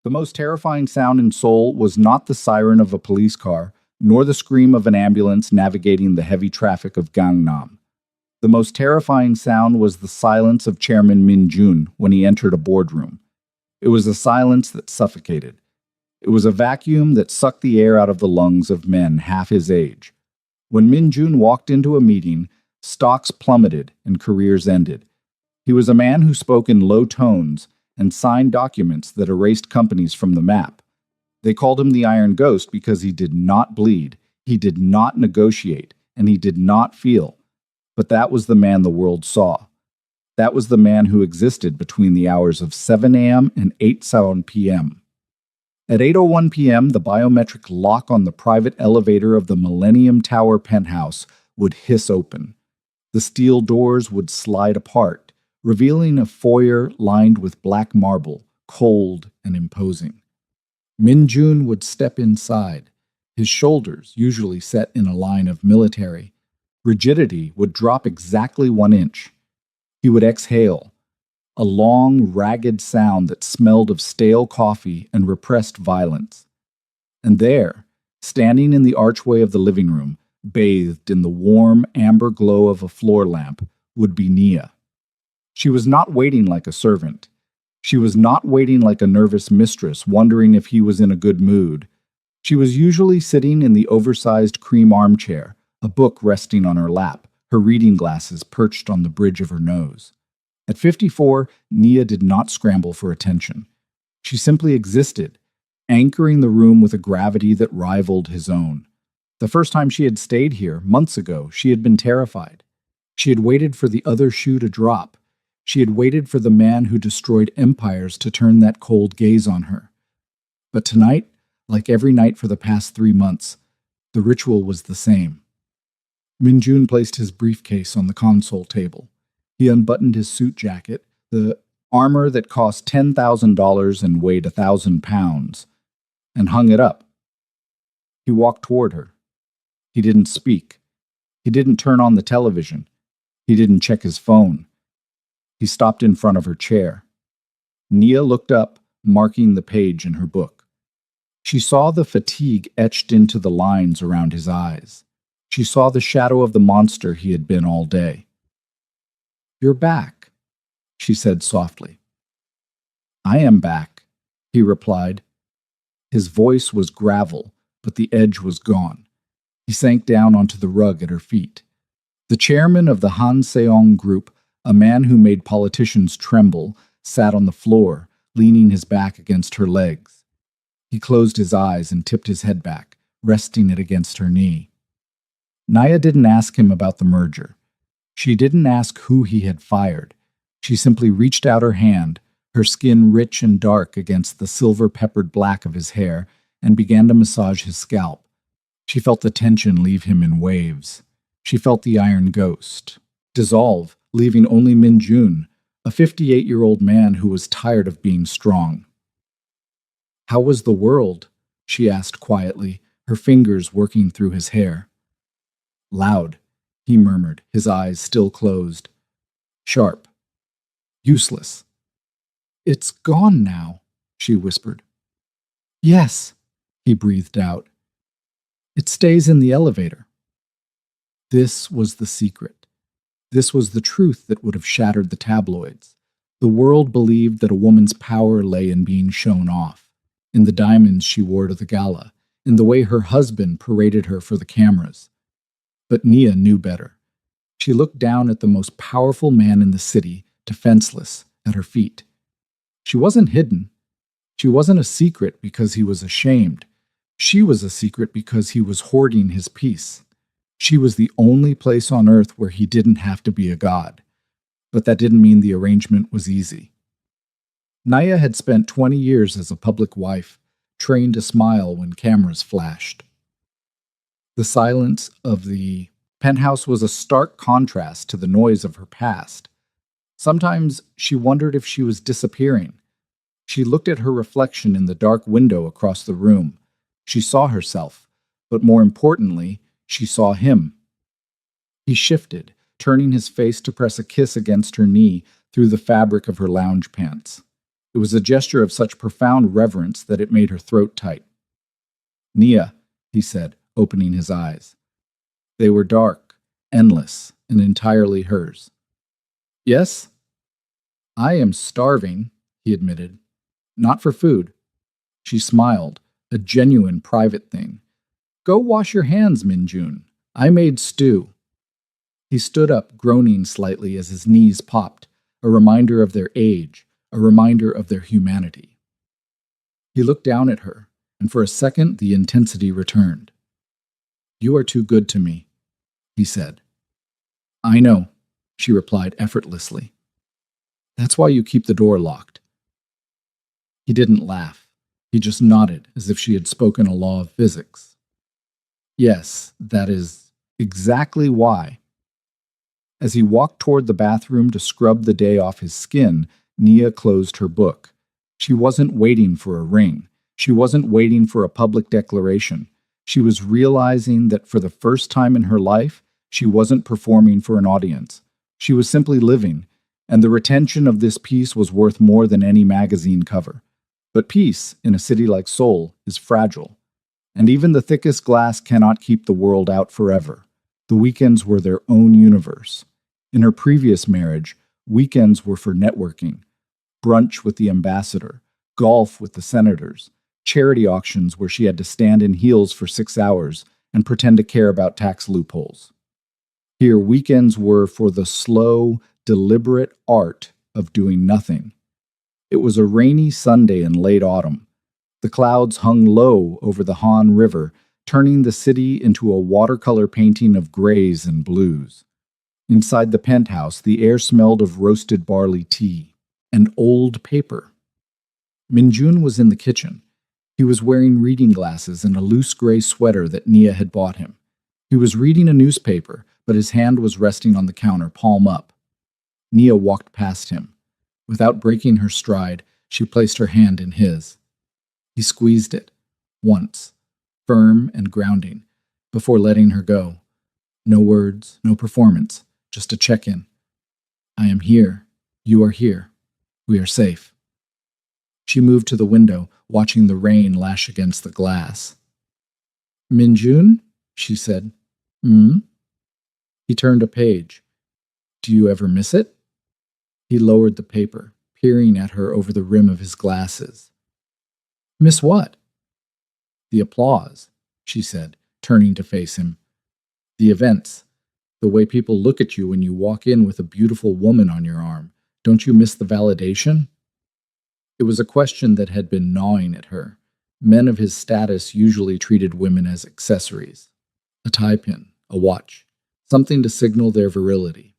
The most terrifying sound in Seoul was not the siren of a police car, nor the scream of an ambulance navigating the heavy traffic of Gangnam. The most terrifying sound was the silence of Chairman Min Jun when he entered a boardroom. It was a silence that suffocated. It was a vacuum that sucked the air out of the lungs of men half his age. When Min Jun walked into a meeting, stocks plummeted and careers ended. He was a man who spoke in low tones and signed documents that erased companies from the map. They called him the Iron Ghost because he did not bleed, he did not negotiate, and he did not feel. But that was the man the world saw. That was the man who existed between the hours of 7 a.m. and 8:07 p.m. At 8:01 p.m., the biometric lock on the private elevator of the Millennium Tower penthouse would hiss open. The steel doors would slide apart, revealing a foyer lined with black marble, cold and imposing. Min Jun would step inside, his shoulders usually set in a line of military. Rigidity would drop exactly 1 inch. He would exhale, a long, ragged sound that smelled of stale coffee and repressed violence. And there, standing in the archway of the living room, bathed in the warm, amber glow of a floor lamp, would be Nia. She was not waiting like a servant. She was not waiting like a nervous mistress wondering if he was in a good mood. She was usually sitting in the oversized cream armchair, a book resting on her lap, her reading glasses perched on the bridge of her nose. At 54, Nia did not scramble for attention. She simply existed, anchoring the room with a gravity that rivaled his own. The first time she had stayed here, months ago, she had been terrified. She had waited for the other shoe to drop. She had waited for the man who destroyed empires to turn that cold gaze on her. But tonight, like every night for the past 3 months, the ritual was the same. Min Jun placed his briefcase on the console table. He unbuttoned his suit jacket, the armor that cost $10,000 and weighed 1,000 pounds, and hung it up. He walked toward her. He didn't speak. He didn't turn on the television. He didn't check his phone. He stopped in front of her chair. Nia looked up, marking the page in her book. She saw the fatigue etched into the lines around his eyes. She saw the shadow of the monster he had been all day. "You're back," she said softly. "I am back," he replied. His voice was gravel, but the edge was gone. He sank down onto the rug at her feet. The chairman of the Han Seong Group, a man who made politicians tremble, sat on the floor, leaning his back against her legs. He closed his eyes and tipped his head back, resting it against her knee. Nia didn't ask him about the merger. She didn't ask who he had fired. She simply reached out her hand, her skin rich and dark against the silver-peppered black of his hair, and began to massage his scalp. She felt the tension leave him in waves. She felt the Iron Ghost dissolve, leaving only Min Jun, a 58-year-old man who was tired of being strong. "How was the world?" she asked quietly, her fingers working through his hair. "Loud," he murmured, his eyes still closed. "Sharp. Useless." "It's gone now," she whispered. "Yes," he breathed out. "It stays in the elevator." This was the secret. This was the truth that would have shattered the tabloids. The world believed that a woman's power lay in being shown off, in the diamonds she wore to the gala, in the way her husband paraded her for the cameras. But Nia knew better. She looked down at the most powerful man in the city, defenseless, at her feet. She wasn't hidden. She wasn't a secret because he was ashamed. She was a secret because he was hoarding his peace. She was the only place on earth where he didn't have to be a god. But that didn't mean the arrangement was easy. Nia had spent 20 years as a public wife, trained to smile when cameras flashed. The silence of the penthouse was a stark contrast to the noise of her past. Sometimes she wondered if she was disappearing. She looked at her reflection in the dark window across the room. She saw herself, but more importantly, she saw him. He shifted, turning his face to press a kiss against her knee through the fabric of her lounge pants. It was a gesture of such profound reverence that it made her throat tight. "Nia," he said, opening his eyes. They were dark, endless, and entirely hers. "Yes?" "I am starving," he admitted. "Not for food." She smiled, a genuine private thing. "Go wash your hands, Minjun. I made stew." He stood up, groaning slightly as his knees popped, a reminder of their age, a reminder of their humanity. He looked down at her, and for a second the intensity returned. "You are too good to me," he said. "I know," she replied effortlessly. "That's why you keep the door locked." He didn't laugh. He just nodded as if she had spoken a law of physics. "Yes, that is exactly why." As he walked toward the bathroom to scrub the day off his skin, Nia closed her book. She wasn't waiting for a ring. She wasn't waiting for a public declaration. She was realizing that for the first time in her life, she wasn't performing for an audience. She was simply living, and the retention of this piece was worth more than any magazine cover. But peace, in a city like Seoul, is fragile. And even the thickest glass cannot keep the world out forever. The weekends were their own universe. In her previous marriage, weekends were for networking, brunch with the ambassador, golf with the senators, charity auctions where she had to stand in heels for 6 hours and pretend to care about tax loopholes. Here, weekends were for the slow, deliberate art of doing nothing. It was a rainy Sunday in late autumn. The clouds hung low over the Han River, turning the city into a watercolor painting of grays and blues. Inside the penthouse, the air smelled of roasted barley tea and old paper. Minjun was in the kitchen. He was wearing reading glasses and a loose gray sweater that Nia had bought him. He was reading a newspaper, but his hand was resting on the counter, palm up. Nia walked past him. Without breaking her stride, she placed her hand in his. He squeezed it, once, firm and grounding, before letting her go. No words, no performance, just a check-in. "I am here. You are here. We are safe." She moved to the window, watching the rain lash against the glass. "Minjun?" she said. "Hmm?" He turned a page. "Do you ever miss it?" He lowered the paper, peering at her over the rim of his glasses. "Miss what?" "The applause," she said, turning to face him. "The events. The way people look at you when you walk in with a beautiful woman on your arm. Don't you miss the validation?" It was a question that had been gnawing at her. Men of his status usually treated women as accessories. A tie pin, a watch, something to signal their virility.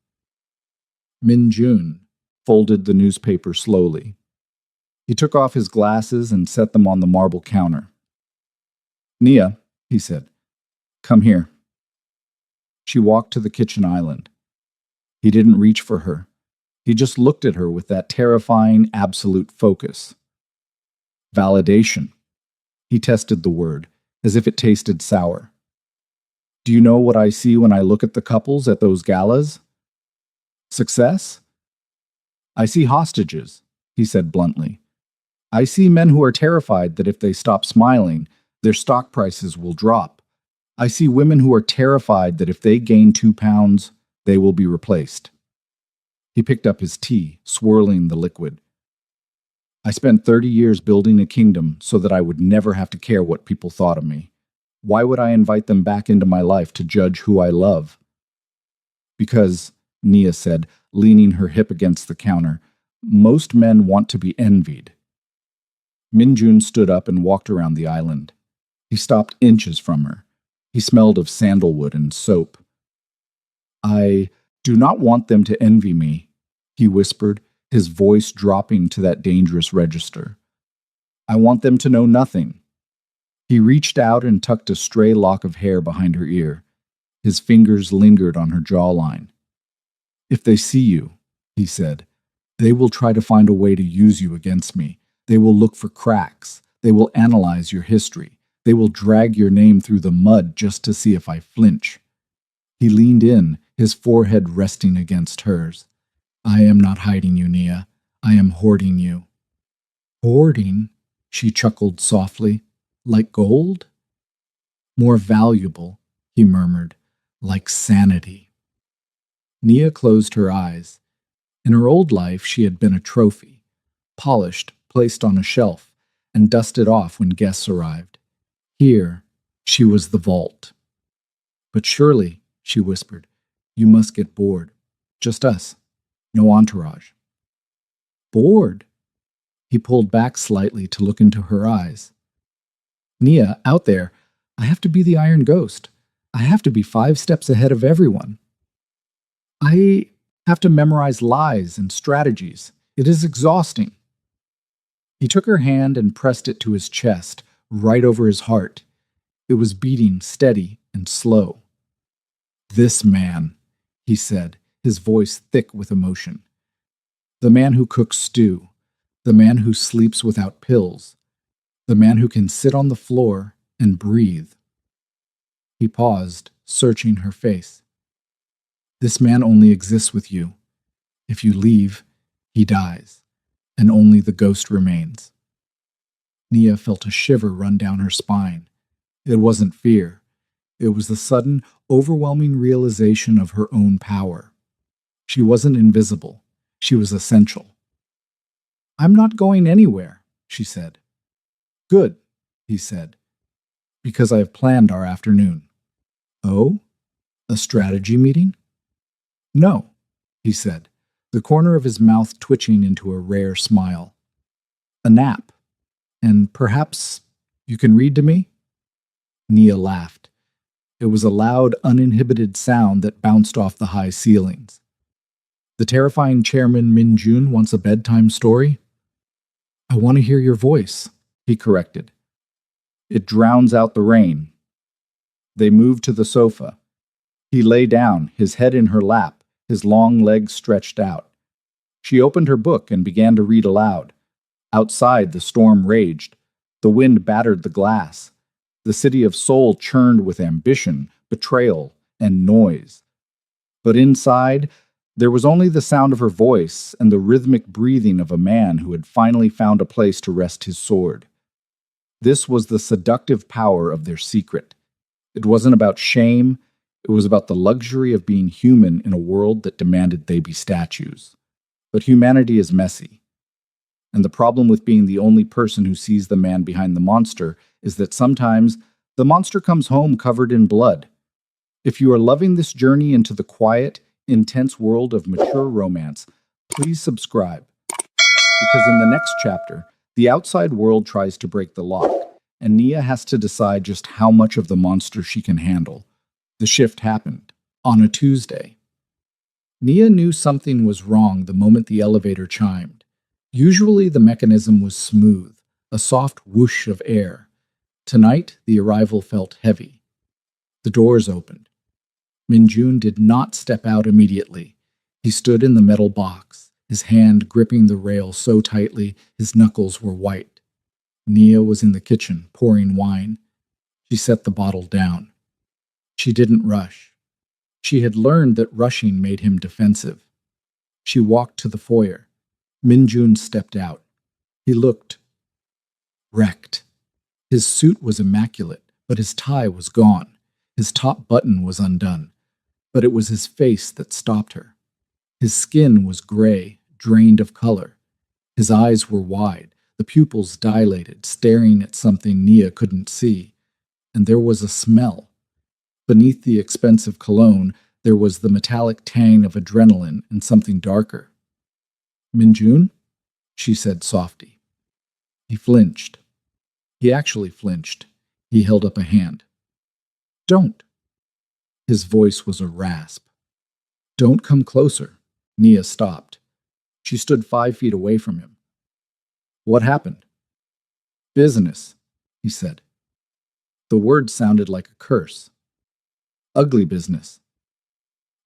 Minjun folded the newspaper slowly. He took off his glasses and set them on the marble counter. "Nia," he said, "come here." She walked to the kitchen island. He didn't reach for her. He just looked at her with that terrifying, absolute focus. Validation. He tested the word, as if it tasted sour. "Do you know what I see when I look at the couples at those galas? Success? I see hostages," he said bluntly. "I see men who are terrified that if they stop smiling, their stock prices will drop. I see women who are terrified that if they gain 2 pounds, they will be replaced." He picked up his tea, swirling the liquid. "I spent 30 years building a kingdom so that I would never have to care what people thought of me. Why would I invite them back into my life to judge who I love?" "Because," Nia said, leaning her hip against the counter, "most men want to be envied." Minjun stood up and walked around the island. He stopped inches from her. He smelled of sandalwood and soap. "I do not want them to envy me," he whispered, his voice dropping to that dangerous register. "I want them to know nothing." He reached out and tucked a stray lock of hair behind her ear. His fingers lingered on her jawline. "If they see you," he said, "they will try to find a way to use you against me. They will look for cracks. They will analyze your history. They will drag your name through the mud just to see if I flinch." He leaned in, his forehead resting against hers. "I am not hiding you, Nia. I am hoarding you." Hoarding, she chuckled softly. Like gold? More valuable, he murmured, like sanity. Nia closed her eyes. In her old life, she had been a trophy, polished, placed on a shelf, and dusted off when guests arrived. Here, she was the vault. But surely, she whispered, you must get bored. Just us. No entourage. Bored? He pulled back slightly to look into her eyes. Nia, out there, I have to be the Iron Ghost. I have to be 5 steps ahead of everyone. I have to memorize lies and strategies. It is exhausting. He took her hand and pressed it to his chest, right over his heart. It was beating steady and slow. This man, he said, his voice thick with emotion. The man who cooks stew. The man who sleeps without pills. The man who can sit on the floor and breathe. He paused, searching her face. This man only exists with you. If you leave, he dies, and only the ghost remains. Nia felt a shiver run down her spine. It wasn't fear. It was the sudden, overwhelming realization of her own power. She wasn't invisible. She was essential. I'm not going anywhere, she said. Good, he said, because I have planned our afternoon. Oh? A strategy meeting? No, he said, the corner of his mouth twitching into a rare smile. A nap. And perhaps you can read to me? Nia laughed. It was a loud, uninhibited sound that bounced off the high ceilings. The terrifying Chairman Min Jun wants a bedtime story? I want to hear your voice, he corrected. It drowns out the rain. They moved to the sofa. He lay down, his head in her lap, his long legs stretched out. She opened her book and began to read aloud. Outside, the storm raged. The wind battered the glass. The city of Seoul churned with ambition, betrayal, and noise. But inside, there was only the sound of her voice and the rhythmic breathing of a man who had finally found a place to rest his sword. This was the seductive power of their secret. It wasn't about shame. It was about the luxury of being human in a world that demanded they be statues. But humanity is messy. And the problem with being the only person who sees the man behind the monster is that sometimes the monster comes home covered in blood. If you are loving this journey into the quiet, intense world of mature romance, please subscribe. Because in the next chapter, the outside world tries to break the lock, and Nia has to decide just how much of the monster she can handle. The shift happened on a Tuesday. Nia knew something was wrong the moment the elevator chimed. Usually the mechanism was smooth, a soft whoosh of air. Tonight, the arrival felt heavy. The doors opened. Min Jun did not step out immediately. He stood in the metal box, his hand gripping the rail so tightly his knuckles were white. Nia was in the kitchen, pouring wine. She set the bottle down. She didn't rush. She had learned that rushing made him defensive. She walked to the foyer. Min Jun stepped out. He looked wrecked. His suit was immaculate, but his tie was gone. His top button was undone. But it was his face that stopped her. His skin was gray, drained of color. His eyes were wide, the pupils dilated, staring at something Nia couldn't see. And there was a smell. Beneath the expensive cologne, there was the metallic tang of adrenaline and something darker. Min Jun? She said softly. He flinched. He actually flinched. He held up a hand. Don't. His voice was a rasp. Don't come closer. Nia stopped. She stood 5 feet away from him. What happened? Business, he said. The word sounded like a curse. Ugly business.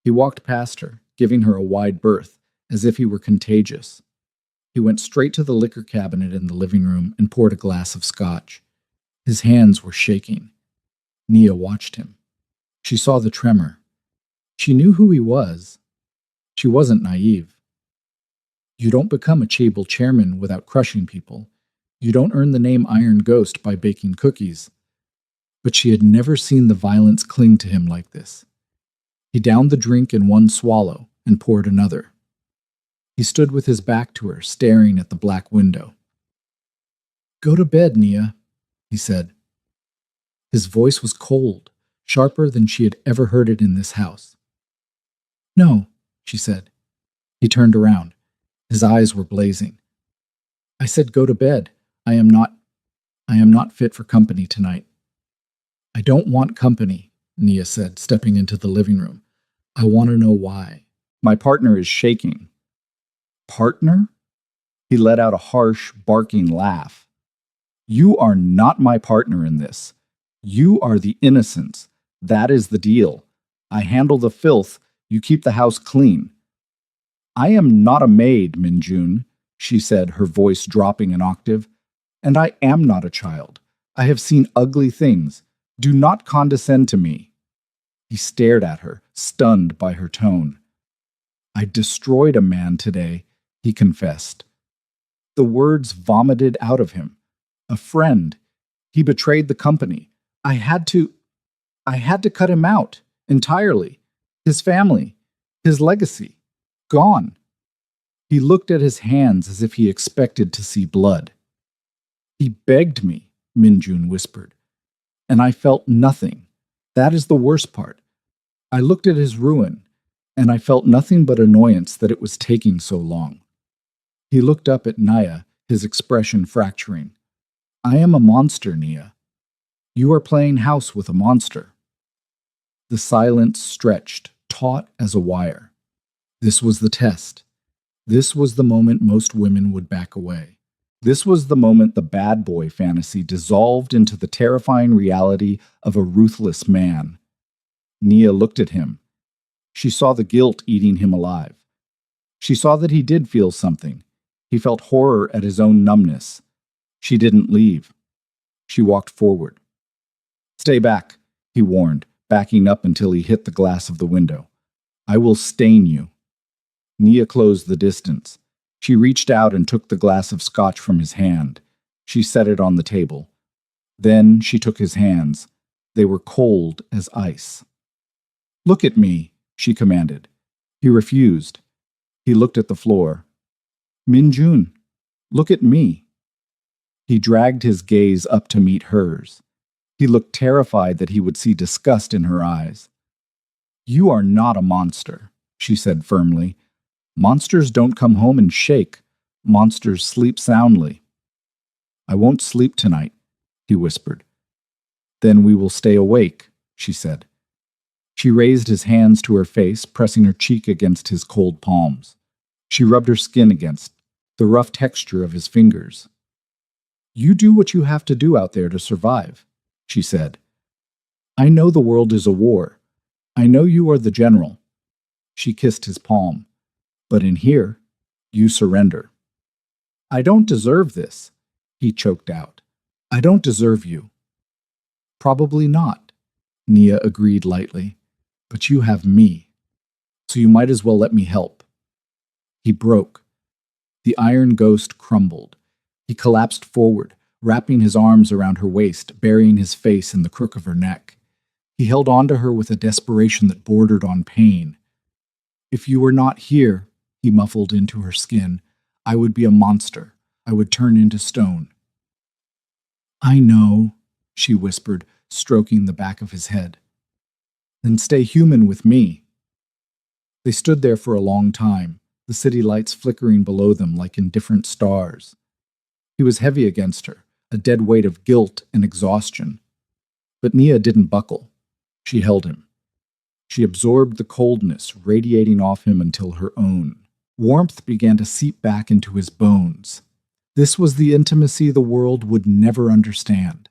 He walked past her, giving her a wide berth, as if he were contagious. He went straight to the liquor cabinet in the living room and poured a glass of scotch. His hands were shaking. Nia watched him. She saw the tremor. She knew who he was. She wasn't naive. You don't become a chaebol chairman without crushing people. You don't earn the name Iron Ghost by baking cookies. But she had never seen the violence cling to him like this. He downed the drink in one swallow and poured another. He stood with his back to her, staring at the black window. "Go to bed, Nia," he said. His voice was cold, sharper than she had ever heard it in this house. "No," she said. He turned around. His eyes were blazing. "I said go to bed. I am not fit for company tonight." "I don't want company," Nia said, stepping into the living room. "I want to know why." "My partner is shaking." "Partner?" He let out a harsh, barking laugh. "You are not my partner in this. You are the innocents. That is the deal. I handle the filth. You keep the house clean." "I am not a maid, Minjun," she said, her voice dropping an octave. "And I am not a child. I have seen ugly things. Do not condescend to me." He stared at her, stunned by her tone. "I destroyed a man today," he confessed. The words vomited out of him. A friend. He betrayed the company. I had to cut him out entirely. His family, his legacy, gone. He looked at his hands as if he expected to see blood. "He begged me," Minjun whispered, "and I felt nothing. That is the worst part. I looked at his ruin, and I felt nothing but annoyance that it was taking so long." He looked up at Naya, his expression fracturing. "I am a monster, Nia. You are playing house with a monster." The silence stretched, taut as a wire. This was the test. This was the moment most women would back away. This was the moment the bad boy fantasy dissolved into the terrifying reality of a ruthless man. Nia looked at him. She saw the guilt eating him alive. She saw that he did feel something. He felt horror at his own numbness. She didn't leave. She walked forward. "Stay back," he warned, backing up until he hit the glass of the window. "I will stain you." Nia closed the distance. She reached out and took the glass of scotch from his hand. She set it on the table. Then she took his hands. They were cold as ice. "Look at me," she commanded. He refused. He looked at the floor. "Minjun, look at me." He dragged his gaze up to meet hers. He looked terrified that he would see disgust in her eyes. "You are not a monster," she said firmly. "Monsters don't come home and shake. Monsters sleep soundly." "I won't sleep tonight," he whispered. "Then we will stay awake," she said. She raised his hands to her face, pressing her cheek against his cold palms. She rubbed her skin against the rough texture of his fingers. "You do what you have to do out there to survive," she said. "I know the world is a war. I know you are the general." She kissed his palm. "But in here, you surrender." "I don't deserve this," he choked out. "I don't deserve you." "Probably not," Nia agreed lightly. "But you have me, so you might as well let me help." He broke. The iron ghost crumbled. He collapsed forward, wrapping his arms around her waist, burying his face in the crook of her neck. He held on to her with a desperation that bordered on pain. "If you were not here," he muffled into her skin, "I would be a monster. I would turn into stone." "I know," she whispered, stroking the back of his head. "Then stay human with me." They stood there for a long time, the city lights flickering below them like indifferent stars. He was heavy against her, a dead weight of guilt and exhaustion. But Nia didn't buckle. She held him. She absorbed the coldness radiating off him until her own. Warmth began to seep back into his bones. This was the intimacy the world would never understand.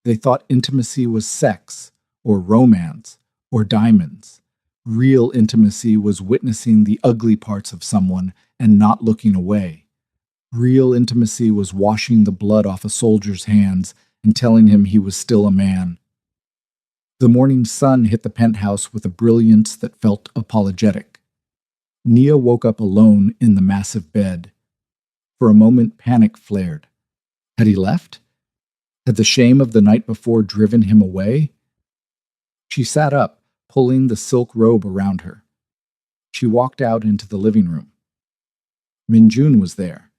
They thought intimacy was sex, or romance, or diamonds. Real intimacy was witnessing the ugly parts of someone and not looking away. Real intimacy was washing the blood off a soldier's hands and telling him he was still a man. The morning sun hit the penthouse with a brilliance that felt apologetic. Nia woke up alone in the massive bed. For a moment, panic flared. Had he left? Had the shame of the night before driven him away? She sat up, pulling the silk robe around her. She walked out into the living room. Minjun was there.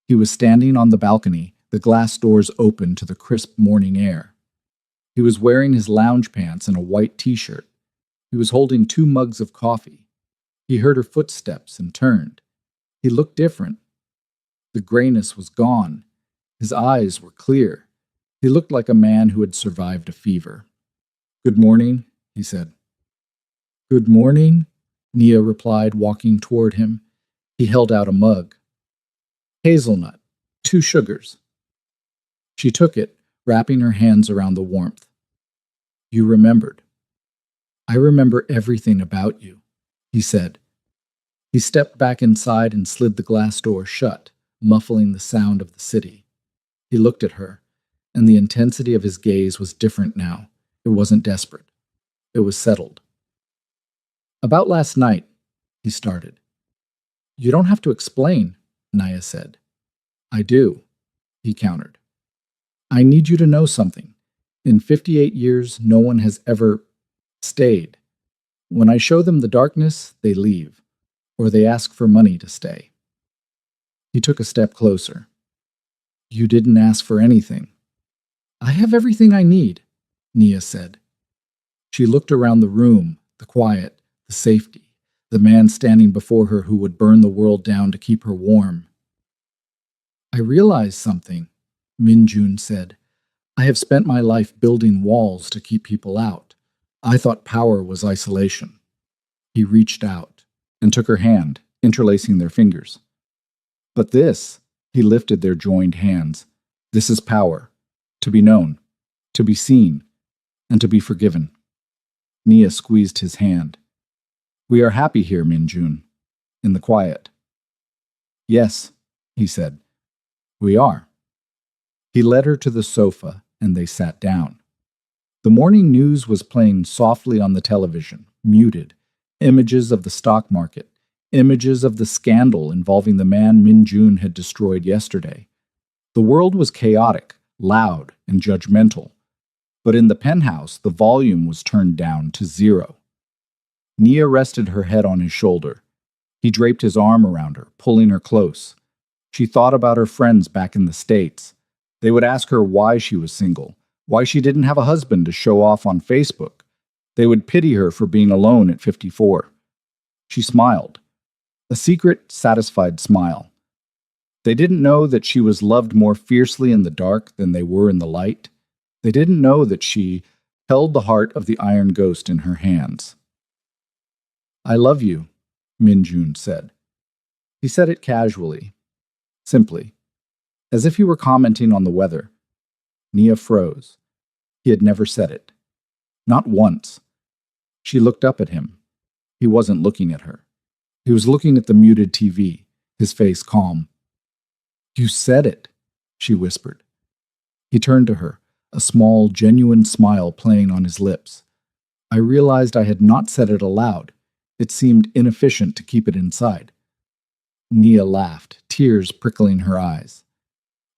He was standing on the balcony, the glass doors open to the crisp morning air. He was wearing his lounge pants and a white t-shirt. He was holding 2 mugs of coffee. He heard her footsteps and turned. He looked different. The grayness was gone. His eyes were clear. He looked like a man who had survived a fever. "Good morning," he said. "Good morning," Nia replied, walking toward him. He held out a mug. "Hazelnut, 2 sugars." She took it, wrapping her hands around the warmth. "You remembered." "I remember everything about you," he said. He stepped back inside and slid the glass door shut, muffling the sound of the city. He looked at her, and the intensity of his gaze was different now. It wasn't desperate. It was settled. "About last night," he started. "You don't have to explain," Nia said. "I do," he countered. "I need you to know something. In 58 years, no one has ever stayed. When I show them the darkness, they leave, or they ask for money to stay." He took a step closer. "You didn't ask for anything." "I have everything I need," Nia said. She looked around the room, the quiet, the safety, the man standing before her who would burn the world down to keep her warm. "I realized something," Minjun said. "I have spent my life building walls to keep people out. I thought power was isolation." He reached out and took her hand, interlacing their fingers. "But this," he lifted their joined hands, "this is power. To be known, to be seen, and to be forgiven." Nia squeezed his hand. "We are happy here, Minjun, in the quiet." "Yes," he said, "we are." He led her to the sofa, and they sat down. The morning news was playing softly on the television, muted. Images of the stock market, images of the scandal involving the man Minjun had destroyed yesterday. The world was chaotic, loud, and judgmental. But in the penthouse, the volume was turned down to 0. Nia rested her head on his shoulder. He draped his arm around her, pulling her close. She thought about her friends back in the States. They would ask her why she was single, why she didn't have a husband to show off on Facebook. They would pity her for being alone at 54. She smiled. A secret, satisfied smile. They didn't know that she was loved more fiercely in the dark than they were in the light. They didn't know that she held the heart of the Iron Ghost in her hands. "I love you," Minjun said. He said it casually, simply, as if he were commenting on the weather. Nia froze. He had never said it. Not once. She looked up at him. He wasn't looking at her. He was looking at the muted TV, his face calm. "You said it," she whispered. He turned to her, a small, genuine smile playing on his lips. I realized I had not said it aloud. It seemed inefficient to keep it inside. Nia laughed, tears prickling her eyes.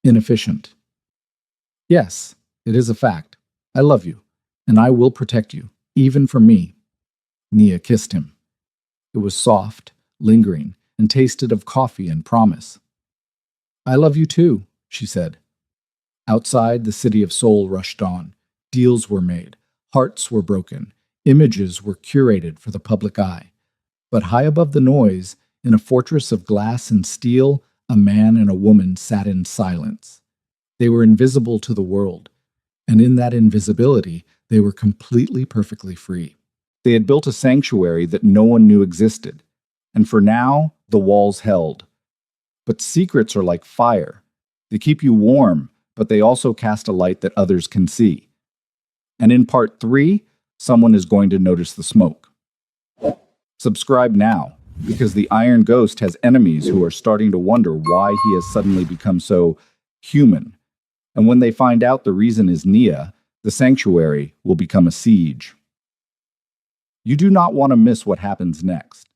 "Inefficient." "Yes, it is a fact. I love you, and I will protect you, even from me." Nia kissed him. It was soft, lingering, and tasted of coffee and promise. "I love you too," she said. Outside, the city of Seoul rushed on. Deals were made. Hearts were broken. Images were curated for the public eye. But high above the noise, in a fortress of glass and steel, a man and a woman sat in silence. They were invisible to the world, and in that invisibility, they were completely, perfectly free. They had built a sanctuary that no one knew existed, and for now, the walls held. But secrets are like fire. They keep you warm, but they also cast a light that others can see. And in part 3, someone is going to notice the smoke. Subscribe now, because the Iron Ghost has enemies who are starting to wonder why he has suddenly become so human. And when they find out the reason is Nia, the sanctuary will become a siege. You do not want to miss what happens next.